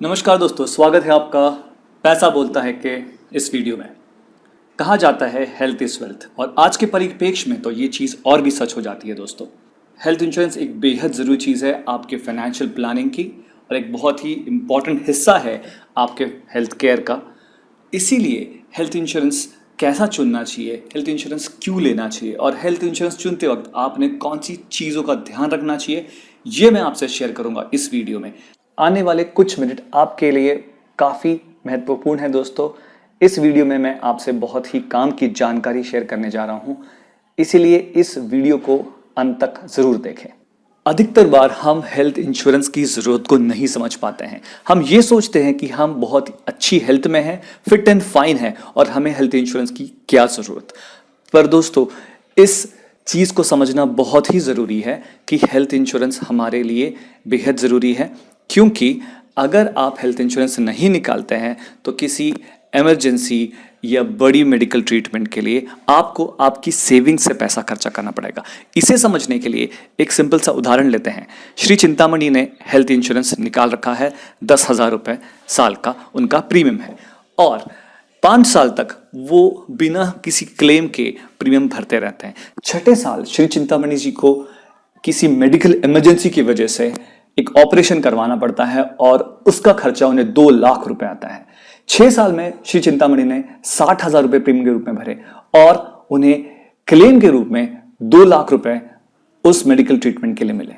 नमस्कार दोस्तों, स्वागत है आपका पैसा बोलता है कि इस वीडियो में। कहा जाता है हेल्थ इज वेल्थ, और आज के परिप्रेक्ष्य में तो ये चीज़ और भी सच हो जाती है दोस्तों। हेल्थ इंश्योरेंस एक बेहद ज़रूरी चीज़ है आपके फाइनेंशियल प्लानिंग की, और एक बहुत ही इम्पॉर्टेंट हिस्सा है आपके हेल्थ केयर का। इसीलिए हेल्थ इंश्योरेंस कैसा चुनना चाहिए, हेल्थ इंश्योरेंस क्यों लेना चाहिए, और हेल्थ इंश्योरेंस चुनते वक्त आपने कौन सी चीज़ों का ध्यान रखना चाहिए, ये मैं आपसे शेयर करूंगा इस वीडियो में। आने वाले कुछ मिनट आपके लिए काफ़ी महत्वपूर्ण है दोस्तों। इस वीडियो में मैं आपसे बहुत ही काम की जानकारी शेयर करने जा रहा हूं, इसीलिए इस वीडियो को अंत तक ज़रूर देखें। अधिकतर बार हम हेल्थ इंश्योरेंस की ज़रूरत को नहीं समझ पाते हैं। हम ये सोचते हैं कि हम बहुत अच्छी हेल्थ में हैं, फिट एंड फाइन हैं, और हमें हेल्थ इंश्योरेंस की क्या ज़रूरत। पर दोस्तों, इस चीज़ को समझना बहुत ही ज़रूरी है कि हेल्थ इंश्योरेंस हमारे लिए बेहद ज़रूरी है, क्योंकि अगर आप हेल्थ इंश्योरेंस नहीं निकालते हैं तो किसी इमरजेंसी या बड़ी मेडिकल ट्रीटमेंट के लिए आपको आपकी सेविंग से पैसा खर्चा करना पड़ेगा। इसे समझने के लिए एक सिंपल सा उदाहरण लेते हैं। श्री चिंतामणि ने हेल्थ इंश्योरेंस निकाल रखा है, 10,000 रुपये साल का उनका प्रीमियम है, और 5 साल तक वो बिना किसी क्लेम के प्रीमियम भरते रहते हैं। छठे साल श्री चिंतामणि जी को किसी मेडिकल इमरजेंसी की वजह से एक ऑपरेशन करवाना पड़ता है, और उसका खर्चा उन्हें 2 लाख रुपए आता है। 6 साल में श्री चिंतामणि ने 60,000 रुपए प्रीमियम के रूप में भरे, और उन्हें क्लेम के रूप में 2 लाख रुपए उस मेडिकल ट्रीटमेंट के लिए मिले।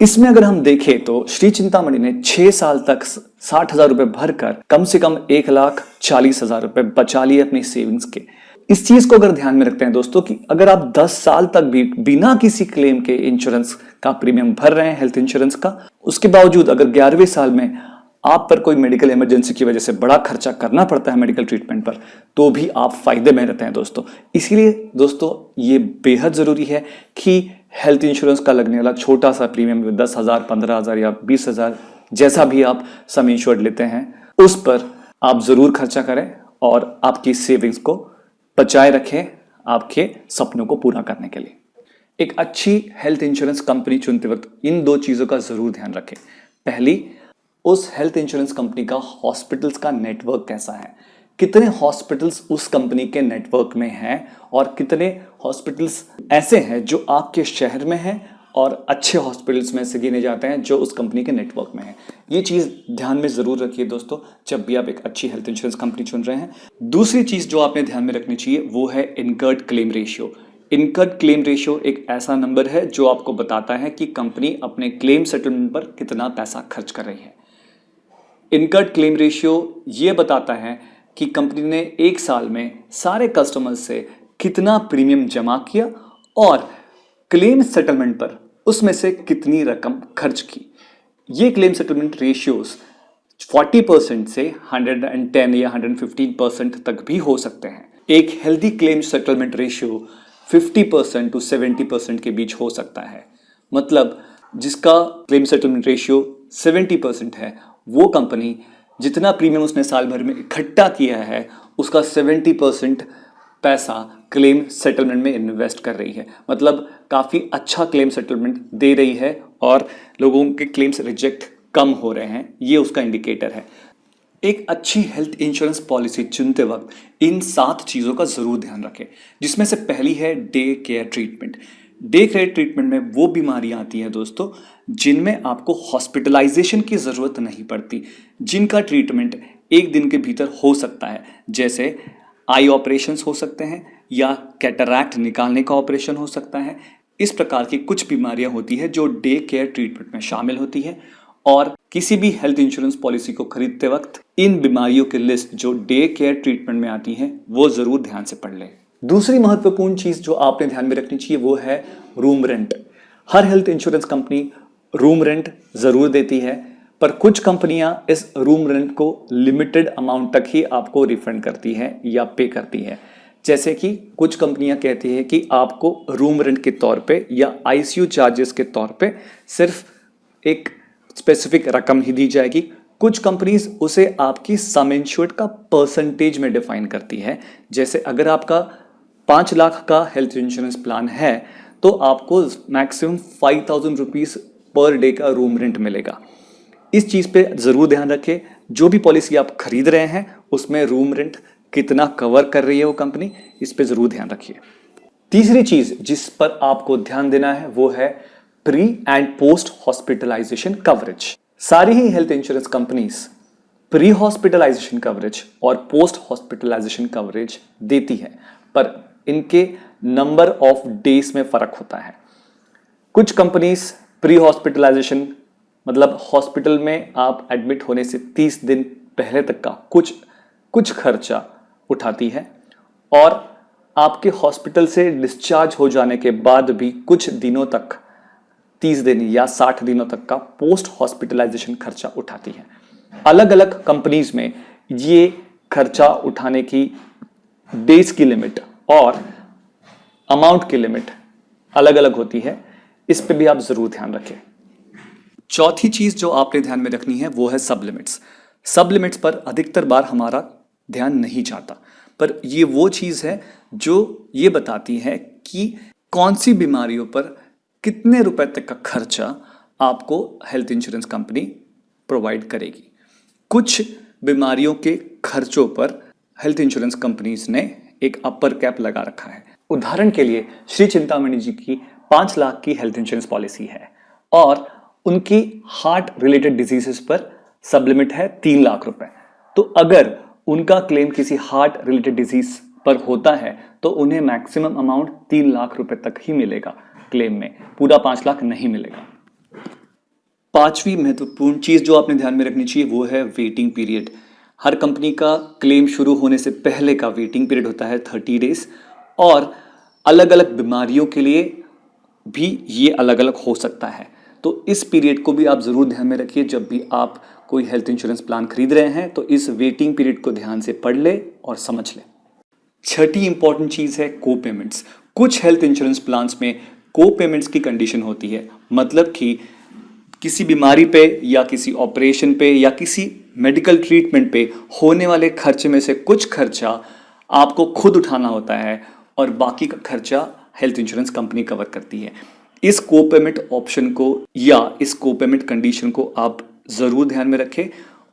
इसमें अगर हम देखें तो श्री चिंतामणि ने 6 साल तक 60,000 रुपए भरकर कम से कम 1,40,000 रुपए बचा लिए अपनी सेविंग्स के। इस चीज को अगर ध्यान में रखते हैं दोस्तों कि अगर आप 10 साल तक भी बिना किसी क्लेम के इंश्योरेंस का प्रीमियम भर रहे हैं हेल्थ इंश्योरेंस का, उसके बावजूद अगर 11वें साल में आप पर कोई मेडिकल इमरजेंसी की वजह से बड़ा खर्चा करना पड़ता है मेडिकल ट्रीटमेंट पर, तो भी आप फायदे में रहते हैं दोस्तों। इसीलिए दोस्तों, ये बेहद जरूरी है कि हेल्थ इंश्योरेंस का लगने वाला छोटा सा प्रीमियम 10,000, 15,000 या 20,000, जैसा भी आप सम इंश्योर्ड लेते हैं, उस पर आप जरूर खर्चा करें और आपकी सेविंग्स को बचाए रखें आपके सपनों को पूरा करने के लिए। एक अच्छी हेल्थ इंश्योरेंस कंपनी चुनते वक्त इन 2 चीज़ों का ज़रूर ध्यान रखें। पहली, उस हेल्थ इंश्योरेंस कंपनी का हॉस्पिटल्स का नेटवर्क कैसा है, कितने हॉस्पिटल्स उस कंपनी के नेटवर्क में हैं, और कितने हॉस्पिटल्स ऐसे हैं जो आपके शहर में हैं और अच्छे हॉस्पिटल्स में से गिने जाते हैं जो उस कंपनी के नेटवर्क में है। ये चीज़ ध्यान में ज़रूर रखिए दोस्तों, जब भी आप एक अच्छी हेल्थ इंश्योरेंस कंपनी चुन रहे हैं। दूसरी चीज़ जो आपने ध्यान में रखनी चाहिए वो है incurred claim ratio. Incurred claim ratio एक ऐसा नंबर है जो आपको बताता है कि कंपनी अपने क्लेम सेटलमेंट पर कितना पैसा खर्च कर रही है। इनकर्ड क्लेम रेशियो ये बताता है कि कंपनी ने एक साल में सारे कस्टमर्स से कितना प्रीमियम जमा किया, और क्लेम सेटलमेंट पर उसमें से कितनी रकम खर्च की। ये क्लेम सेटलमेंट रेशियोज 40% से 110 या 115% तक भी हो सकते हैं। एक healthy claim settlement ratio 50% to 70% के बीच हो सकता है। मतलब जिसका क्लेम सेटलमेंट रेशियो 70% है, वो कंपनी जितना प्रीमियम उसने साल भर में इकट्ठा किया है उसका 70% पैसा क्लेम सेटलमेंट में इन्वेस्ट कर रही है। मतलब काफ़ी अच्छा क्लेम सेटलमेंट दे रही है, और लोगों के क्लेम्स रिजेक्ट कम हो रहे हैं, ये उसका इंडिकेटर है। एक अच्छी हेल्थ इंश्योरेंस पॉलिसी चुनते वक्त इन 7 चीज़ों का ज़रूर ध्यान रखें, जिसमें से पहली है day care treatment. Day care treatment में वो बीमारियां आती हैं दोस्तों जिनमें आपको हॉस्पिटलाइजेशन की ज़रूरत नहीं पड़ती, जिनका ट्रीटमेंट एक दिन के भीतर हो सकता है। जैसे आई ऑपरेशंस हो सकते हैं, या कैटरैक्ट निकालने का ऑपरेशन हो सकता है। इस प्रकार की कुछ बीमारियां होती है जो डे केयर ट्रीटमेंट में शामिल होती है, और किसी भी हेल्थ इंश्योरेंस पॉलिसी को खरीदते वक्त इन बीमारियों की लिस्ट जो डे केयर ट्रीटमेंट में आती हैं वो ज़रूर ध्यान से पढ़ लें। दूसरी महत्वपूर्ण चीज़ जो आपने ध्यान में रखनी चाहिए वो है रूम रेंट। हर health insurance company room rent ज़रूर देती है, पर कुछ कंपनियां इस रूम रेंट को लिमिटेड अमाउंट तक ही आपको रिफंड करती हैं या पे करती हैं। जैसे कि कुछ कंपनियां कहती है कि आपको रूम रेंट के तौर पे या आईसीयू चार्जेस के तौर पे सिर्फ एक स्पेसिफिक रकम ही दी जाएगी। कुछ कंपनीज उसे आपकी सम इंश्योर्ड का परसेंटेज में डिफाइन करती है। जैसे अगर आपका 5 लाख का हेल्थ इंश्योरेंस प्लान है तो आपको मैक्सिमम 5,000 रुपीज़ पर डे का रूम रेंट मिलेगा। इस चीज़ पे ज़रूर ध्यान रखें। जो भी पॉलिसी आप खरीद रहे हैं उसमें रूम रेंट कितना कवर कर रही है वो कंपनी, इस पे ज़रूर ध्यान रखिए। तीसरी चीज़ जिस पर आपको ध्यान देना है वो है pre and post hospitalization coverage. सारी ही health insurance companies pre hospitalization coverage और पोस्ट हॉस्पिटलाइजेशन कवरेज देती है, पर इनके नंबर ऑफ डेज में फर्क होता है। कुछ कंपनीज प्री हॉस्पिटलाइजेशन मतलब हॉस्पिटल में आप एडमिट होने से 30 दिन पहले तक का कुछ खर्चा उठाती है, और आपके हॉस्पिटल से डिस्चार्ज हो जाने के बाद भी कुछ दिनों तक 30 दिन या 60 दिनों तक का पोस्ट हॉस्पिटलाइजेशन खर्चा उठाती है। अलग अलग कंपनीज में ये खर्चा उठाने की डेज की लिमिट और अमाउंट की लिमिट अलग अलग होती है, इस पे भी आप जरूर ध्यान रखें। चौथी चीज जो आपने ध्यान में रखनी है वो है सब लिमिट्स। सब लिमिट्स पर अधिकतर बार हमारा ध्यान नहीं जाता, पर ये वो चीज है जो ये बताती है कि कौन सी बीमारियों पर कितने रुपए तक का खर्चा आपको हेल्थ इंश्योरेंस कंपनी प्रोवाइड करेगी। कुछ बीमारियों के खर्चों पर हेल्थ इंश्योरेंस कंपनीज ने एक अपर कैप लगा रखा है। उदाहरण के लिए श्री चिंतामणि जी की 5 लाख की हेल्थ इंश्योरेंस पॉलिसी है और उनकी हार्ट रिलेटेड डिजीजेस पर सब लिमिट है 3 लाख रुपए। तो अगर उनका क्लेम किसी हार्ट रिलेटेड डिजीज पर होता है तो उन्हें मैक्सिमम अमाउंट 3 लाख रुपए तक ही मिलेगा क्लेम में, पूरा 5 लाख नहीं मिलेगा। पांचवी महत्वपूर्ण चीज जो आपने ध्यान में रखनी चाहिए वो है वेटिंग पीरियड। हर कंपनी का क्लेम शुरू होने से पहले का वेटिंग पीरियड होता है 30 डेज, और अलग अलग बीमारियों के लिए भी ये अलग अलग हो सकता है। तो इस पीरियड को भी आप जरूर ध्यान में रखिए। जब भी आप कोई हेल्थ इंश्योरेंस प्लान खरीद रहे हैं तो इस वेटिंग पीरियड को ध्यान से पढ़ ले और समझ ले। छठी इंपॉर्टेंट चीज है को पेमेंट्स। कुछ हेल्थ इंश्योरेंस प्लान्स में को पेमेंट्स की कंडीशन होती है, मतलब कि किसी बीमारी पे या किसी ऑपरेशन पे या किसी मेडिकल ट्रीटमेंट पे होने वाले खर्चे में से कुछ खर्चा आपको खुद उठाना होता है और बाकी का खर्चा हेल्थ इंश्योरेंस कंपनी कवर करती है। इस को पेमेंट ऑप्शन को या इस को पेमेंट कंडीशन को आप ज़रूर ध्यान में रखें,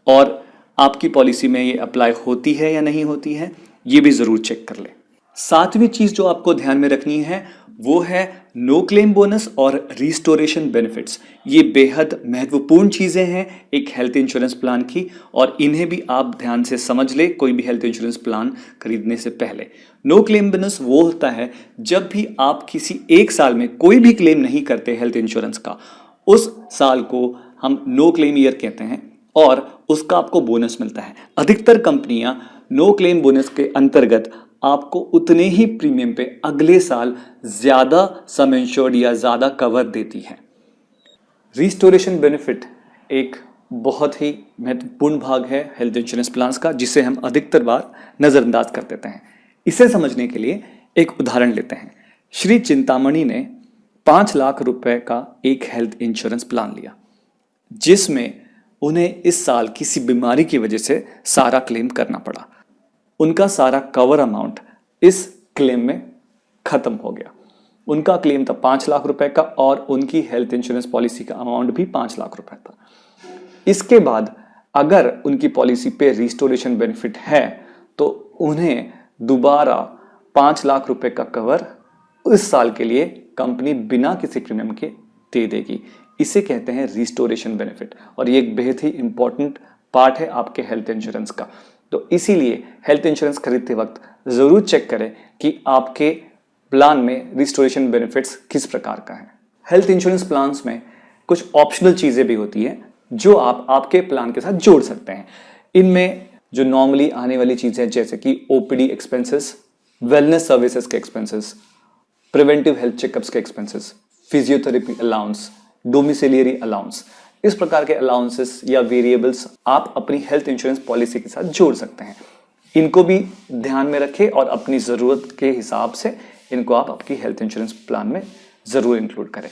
और आपकी पॉलिसी में ये अप्लाई होती है या नहीं होती है ये भी ज़रूर चेक कर लें। सातवीं चीज़ जो आपको ध्यान में रखनी है वो है नो क्लेम बोनस और रिस्टोरेशन बेनिफिट्स। ये बेहद महत्वपूर्ण चीज़ें हैं एक हेल्थ इंश्योरेंस प्लान की, और इन्हें भी आप ध्यान से समझ ले कोई भी हेल्थ इंश्योरेंस प्लान खरीदने से पहले। नो क्लेम बोनस वो होता है जब भी आप किसी एक साल में कोई भी क्लेम नहीं करते हेल्थ इंश्योरेंस का, उस साल को हम नो क्लेम ईयर कहते हैं और उसका आपको बोनस मिलता है। अधिकतर कंपनियां नो क्लेम बोनस के अंतर्गत आपको उतने ही प्रीमियम पे अगले साल ज्यादा सम इंश्योर्ड या ज्यादा कवर देती है। रिस्टोरेशन बेनिफिट एक बहुत ही महत्वपूर्ण भाग है हेल्थ इंश्योरेंस प्लान्स का, जिसे हम अधिकतर बार नजरअंदाज कर देते हैं। इसे समझने के लिए एक उदाहरण लेते हैं। श्री चिंतामणि ने 5 लाख रुपए का एक हेल्थ इंश्योरेंस प्लान लिया, जिसमें उन्हें इस साल किसी बीमारी की वजह से सारा क्लेम करना पड़ा। उनका सारा कवर अमाउंट इस क्लेम में खत्म हो गया। उनका क्लेम था 5 लाख रुपए का और उनकी हेल्थ इंश्योरेंस पॉलिसी का अमाउंट भी 5 लाख रुपए था। इसके बाद अगर उनकी पॉलिसी पे रिस्टोरेशन बेनिफिट है तो उन्हें दोबारा 5 लाख रुपए का कवर इस साल के लिए कंपनी बिना किसी प्रीमियम के दे देगी। इसे कहते हैं रिस्टोरेशन बेनिफिट, और ये एक बेहद ही इंपॉर्टेंट पार्ट है आपके हेल्थ इंश्योरेंस का। तो इसीलिए हेल्थ इंश्योरेंस खरीदते वक्त जरूर चेक करें कि आपके प्लान में रिस्टोरेशन बेनिफिट्स किस प्रकार का है। हेल्थ इंश्योरेंस प्लान्स में कुछ ऑप्शनल चीजें भी होती हैं जो आप आपके प्लान के साथ जोड़ सकते हैं। इनमें जो नॉर्मली आने वाली चीजें जैसे कि ओपीडी एक्सपेंसेस, वेलनेस सर्विसेज के एक्सपेंसेस, प्रिवेंटिव हेल्थ चेकअप्स के एक्सपेंसेस, फिजियोथेरेपी अलाउंस, डोमिसिलियरी अलाउंस, इस प्रकार के अलाउंसेस या वेरिएबल्स आप अपनी हेल्थ इंश्योरेंस पॉलिसी के साथ जोड़ सकते हैं। इनको भी ध्यान में रखें और अपनी ज़रूरत के हिसाब से इनको आप आपकी हेल्थ इंश्योरेंस प्लान में ज़रूर इंक्लूड करें।